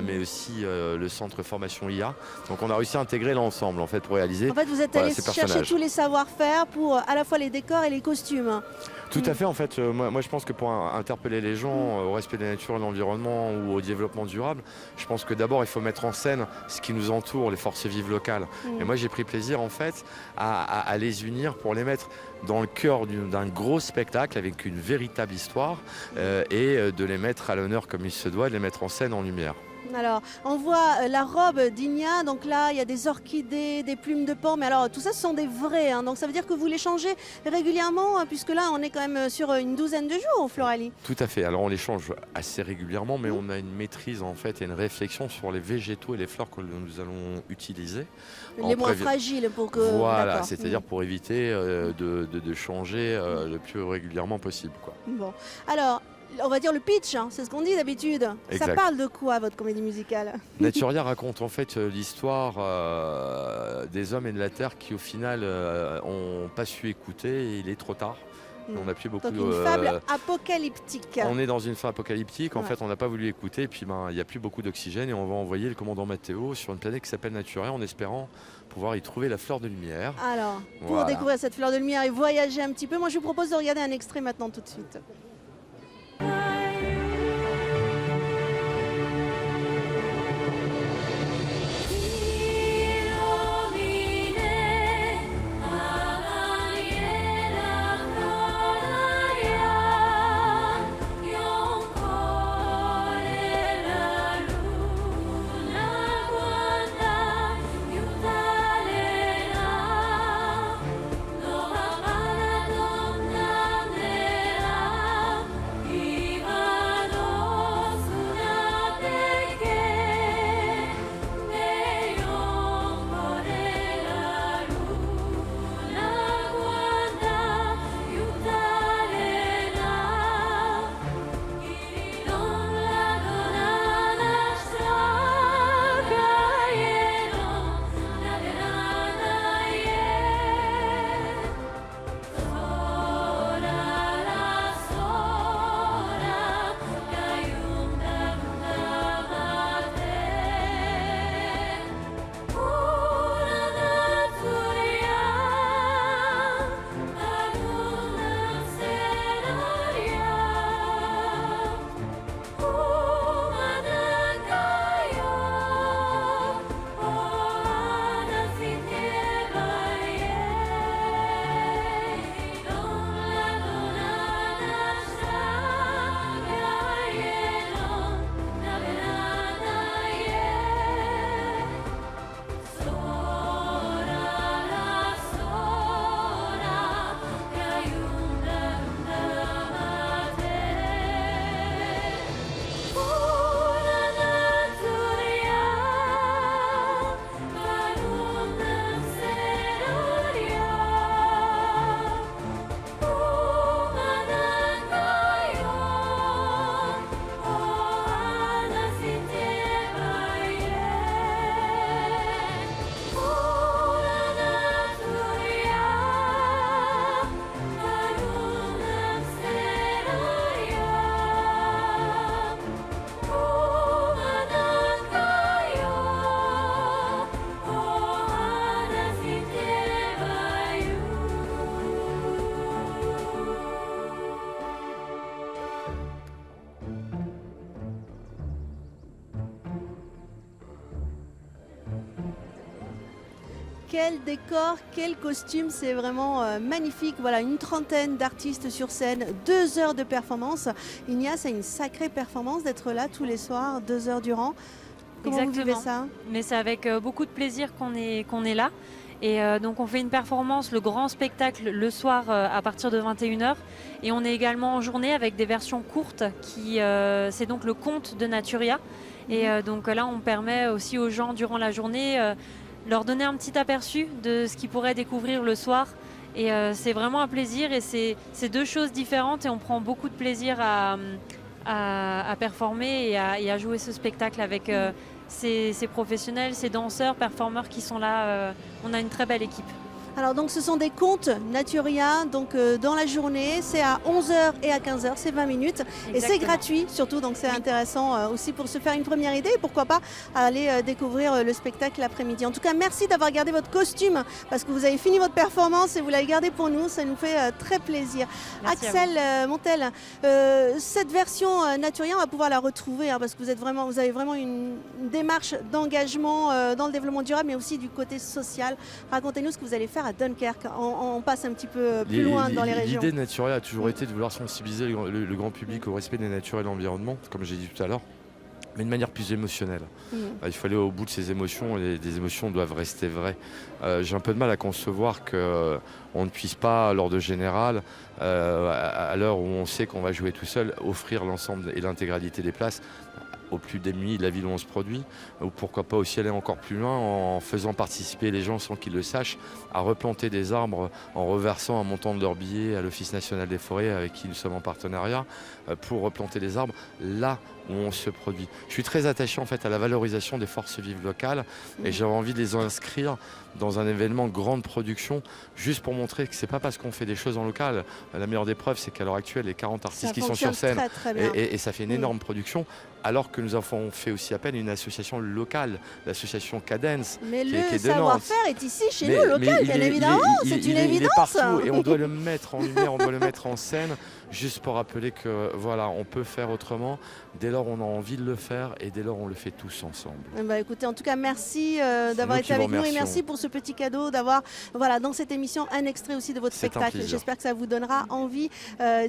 mais aussi le centre formation IA. Donc on a réussi à intégrer l'ensemble en fait pour réaliser. En fait, vous êtes allé ces chercher personnages. tous les savoir-faire pour à la fois les décors et les costumes. Tout à fait, en fait, moi je pense que pour interpeller les gens au respect de la nature et de l'environnement ou au développement durable, je pense que d'abord il faut mettre en scène ce qui nous entoure, les forces vives locales. Et moi j'ai pris plaisir en fait à les unir pour les mettre dans le cœur d'un gros spectacle avec une véritable histoire et de les mettre à l'honneur comme il se doit, de les mettre en scène en lumière. Alors, on voit la robe d'Inia, donc là, il y a des orchidées, des plumes de pan, mais alors tout ça, ce sont des vrais, hein, donc ça veut dire que vous les changez régulièrement, puisque là, on est quand même sur une douzaine de jours au Floralie. Tout à fait, alors on les change assez régulièrement, mais on a une maîtrise en fait et une réflexion sur les végétaux et les fleurs que nous allons utiliser. Les moins fragiles pour que... Voilà, D'accord. c'est-à-dire pour éviter de changer le plus régulièrement possible, quoi. Bon, alors... On va dire le pitch, hein, c'est ce qu'on dit d'habitude. Ça Exact. parle de quoi, votre comédie musicale? Naturia raconte en fait l'histoire des hommes et de la terre qui au final n'ont pas su écouter et il est trop tard. On n'a plus beaucoup. Donc une fable apocalyptique. On est dans une fin apocalyptique. En Ouais. fait, on n'a pas voulu écouter. Et puis, il n'y a plus beaucoup d'oxygène et on va envoyer le commandant Matteo sur une planète qui s'appelle Naturia en espérant pouvoir y trouver la fleur de lumière. Alors, pour Voilà. découvrir cette fleur de lumière et voyager un petit peu, moi je vous propose de regarder un extrait maintenant tout de suite. quel décor, quel costume, c'est vraiment magnifique. Voilà, une trentaine d'artistes sur scène, 2 heures de performance. Ignace, c'est une sacrée performance d'être là tous les soirs, 2 heures durant. Comment vous vivez ça? Mais c'est avec beaucoup de plaisir qu'on est là. Et donc on fait une performance, le grand spectacle le soir à partir de 21h. Et on est également en journée avec des versions courtes. C'est donc le conte de Naturia. Et donc là on permet aussi aux gens durant la journée leur donner un petit aperçu de ce qu'ils pourraient découvrir le soir. Et c'est vraiment un plaisir et c'est 2 choses différentes et on prend beaucoup de plaisir à performer et à jouer ce spectacle avec ces professionnels, ces danseurs, performeurs qui sont là. On a une très belle équipe. Alors donc ce sont des contes Naturia, donc dans la journée, c'est à 11h et à 15h, c'est 20 minutes. Et c'est gratuit surtout, donc c'est intéressant aussi pour se faire une première idée et pourquoi pas aller découvrir le spectacle l'après-midi. En tout cas, merci d'avoir gardé votre costume parce que vous avez fini votre performance et vous l'avez gardé pour nous, ça nous fait très plaisir. Merci Axel Montel, cette version Naturia, on va pouvoir la retrouver parce que vous avez vraiment une démarche d'engagement dans le développement durable mais aussi du côté social. Racontez-nous ce que vous allez faire à Dunkerque. On passe un petit peu plus loin dans les régions. L'idée de Naturia a toujours été de vouloir sensibiliser le grand public au respect des natures et de l'environnement, comme j'ai dit tout à l'heure, mais de manière plus émotionnelle. Il faut aller au bout de ces émotions et des émotions doivent rester vraies. J'ai un peu de mal à concevoir qu'on ne puisse pas, lors de Général, à l'heure où on sait qu'on va jouer tout seul, offrir l'ensemble et l'intégralité des places aux plus démunis de la ville où on se produit, ou pourquoi pas aussi aller encore plus loin en faisant participer les gens sans qu'ils le sachent à replanter des arbres en reversant un montant de leur billet à l'Office national des forêts avec qui nous sommes en partenariat pour replanter des arbres là où on se produit. Je suis très attaché en fait à la valorisation des forces vives locales et j'avais envie de les inscrire dans un événement grande production juste pour montrer que c'est pas parce qu'on fait des choses en local. La meilleure des preuves c'est qu'à l'heure actuelle les 40 artistes qui sont sur scène très bien. Et ça fait une énorme production alors que nous avons fait aussi appel à une association locale, l'association Cadence. Mais qui est le de Nantes. savoir-faire est ici chez nous, local, bien évidemment, c'est une évidence. Il est partout et on doit le mettre en lumière, on doit le mettre en scène, juste pour rappeler que voilà, on peut faire autrement dès lors on a envie de le faire et dès lors on le fait tous ensemble. Écoutez, en tout cas, merci d'avoir été avec nous et merci pour ce petit cadeau, d'avoir dans cette émission un extrait aussi de votre spectacle. J'espère que ça vous donnera envie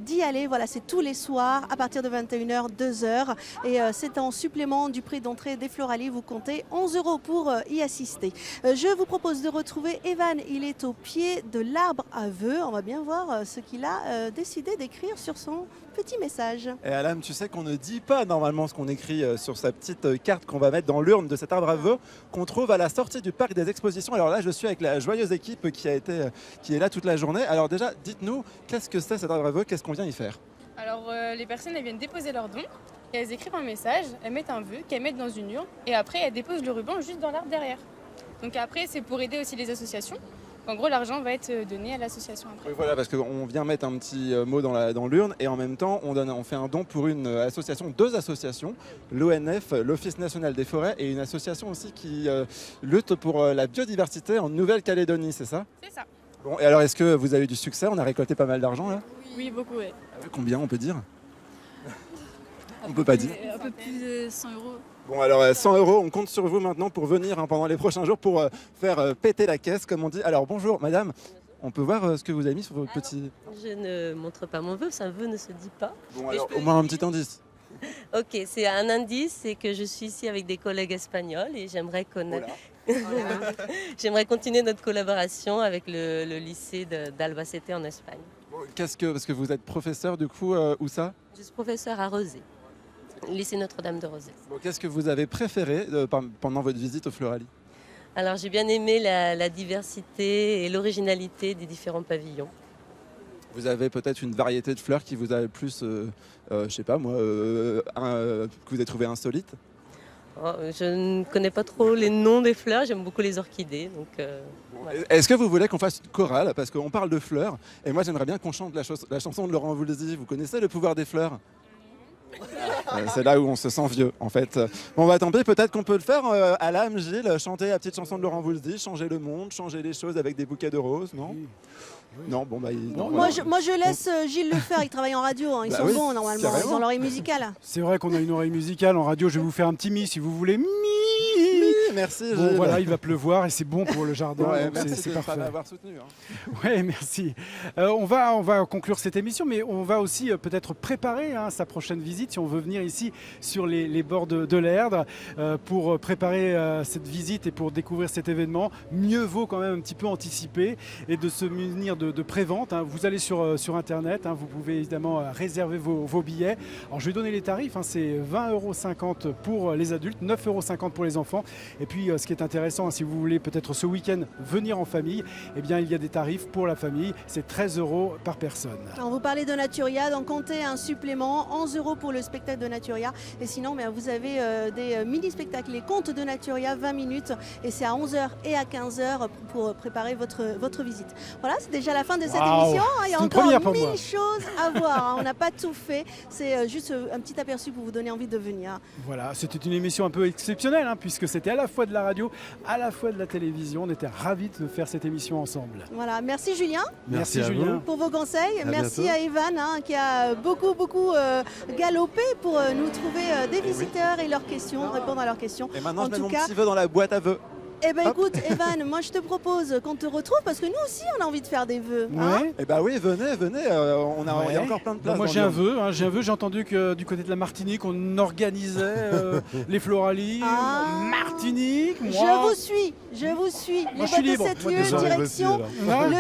d'y aller. Voilà, c'est tous les soirs à partir de 21h, 2h et c'est en supplément du prix d'entrée des Floralies. Vous comptez 11 € pour y assister. Je vous propose de retrouver Evan. Il est au pied de l'arbre à vœux. On va bien voir ce qu'il a décidé d'écrire sur son petit message. Et Alam, tu sais qu'on ne dit pas normalement ce qu'on écrit sur sa petite carte qu'on va mettre dans l'urne de cet arbre à vœux qu'on trouve à la sortie du parc des expositions. Alors là, je suis avec la joyeuse équipe qui est là toute la journée. Alors déjà, dites-nous, qu'est-ce que c'est cet arbre à vœux? Qu'est-ce qu'on vient y faire? Alors les personnes, elles viennent déposer leurs dons, et elles écrivent un message, elles mettent un vœu qu'elles mettent dans une urne et après elles déposent le ruban juste dans l'arbre derrière. Donc après, c'est pour aider aussi les associations. En gros, l'argent va être donné à l'association après. Oui, voilà, parce qu'on vient mettre un petit mot dans l'urne et en même temps, on fait un don pour une association, 2 associations, l'ONF, l'Office national des forêts, et une association aussi qui lutte pour la biodiversité en Nouvelle-Calédonie, c'est ça? C'est ça. Bon, et alors, est-ce que vous avez eu du succès? On a récolté pas mal d'argent là? Oui, beaucoup, oui. Combien on peut dire? On peut pas dire. Un peu plus de 100 €. Bon alors 100 €, on compte sur vous maintenant pour venir pendant les prochains jours pour faire péter la caisse comme on dit. Alors bonjour madame, on peut voir ce que vous avez mis sur vos petits... Je ne montre pas mon vœu, un vœu ne se dit pas. Bon alors au moins un petit indice. Ok, c'est un indice, c'est que je suis ici avec des collègues espagnols et j'aimerais connaître... J'aimerais continuer notre collaboration avec le lycée d'Albacete en Espagne. Bon, parce que vous êtes professeur du coup, où ça? Je suis professeur à Rosé. Lycée Notre-Dame de Rosé. Bon, qu'est-ce que vous avez préféré pendant votre visite au Floralies? Alors j'ai bien aimé la diversité et l'originalité des différents pavillons. Vous avez peut-être une variété de fleurs qui vous a plus, je sais pas moi, que vous avez trouvé insolite? Je ne connais pas trop les noms des fleurs, j'aime beaucoup les orchidées. Voilà. Est-ce que vous voulez qu'on fasse une chorale? Parce qu'on parle de fleurs et moi j'aimerais bien qu'on chante la chanson de Laurent Voulzy. Vous connaissez Le pouvoir des fleurs? C'est là où on se sent vieux en fait. Bon bah tant pis, peut-être qu'on peut le faire à l'âme, Gilles, chanter la petite chanson de Laurent Voulzy, changer le monde, changer les choses avec des bouquets de roses, non? Non, bon bah... Non, moi je laisse Gilles le faire, il travaille en radio, ils sont bons normalement, ils ont l'oreille musicale. C'est vrai qu'on a une oreille musicale en radio, je vais vous faire un petit mi si vous voulez. Mi. merci. Bon, Gilles. voilà, il va pleuvoir et c'est bon pour le jardin. Ouais, donc merci c'est de parfait. m'avoir soutenu. Hein. Ouais, merci. On va conclure cette émission, mais on va aussi peut-être préparer sa prochaine visite si on veut venir ici sur les bords de l'Erdre pour préparer cette visite et pour découvrir cet événement. Mieux vaut quand même un petit peu anticiper et de se munir de prévente. Vous allez sur Internet, vous pouvez évidemment réserver vos billets. Alors je vais donner les tarifs, c'est 20,50 € pour les adultes, 9,50 € pour les enfants. Et puis ce qui est intéressant, si vous voulez peut-être ce week-end venir en famille, eh bien il y a des tarifs pour la famille, c'est 13 € par personne. Alors, vous parlez de Naturia, donc comptez un supplément, 11 € pour le spectacle de Naturia. Et sinon, vous avez des mini-spectacles, les contes de Naturia, 20 minutes. Et c'est à 11h et à 15h pour préparer votre visite. Voilà, c'est déjà la fin de cette émission. Il y a encore 1000 choses à voir. On n'a pas tout fait. C'est juste un petit aperçu pour vous donner envie de venir. Voilà, c'était une émission un peu exceptionnelle, puisque c'était à la fois de la radio, à la fois de la télévision. On était ravis de faire cette émission ensemble. Voilà, merci Julien. Merci Julien pour vos conseils. Merci bientôt. à Evan qui a beaucoup galopé pour nous trouver des visiteurs et leurs questions, répondre à leurs questions. Et maintenant, en je mets tout mon cas, petit vœu dans la boîte à vœux. Eh ben écoute, Evan, moi je te propose qu'on te retrouve parce que nous aussi on a envie de faire des vœux. Eh ben oui, venez, il y a encore plein de places. Moi j'ai un vœu, j'ai entendu que du côté de la Martinique on organisait les Floralies. Martinique, moi. Je vous suis. Moi, je suis libre. Les boîtes de 7 lieux, direction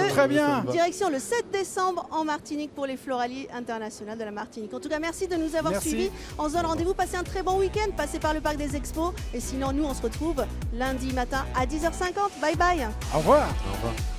très bien. Direction le 7 décembre en Martinique pour les Floralies internationales de la Martinique. En tout cas, merci de nous avoir suivis. On se donne rendez-vous, passez un très bon week-end, passez par le parc des Expos. Et sinon, nous on se retrouve lundi matin à 10h50. Bye bye. Au revoir. Au revoir.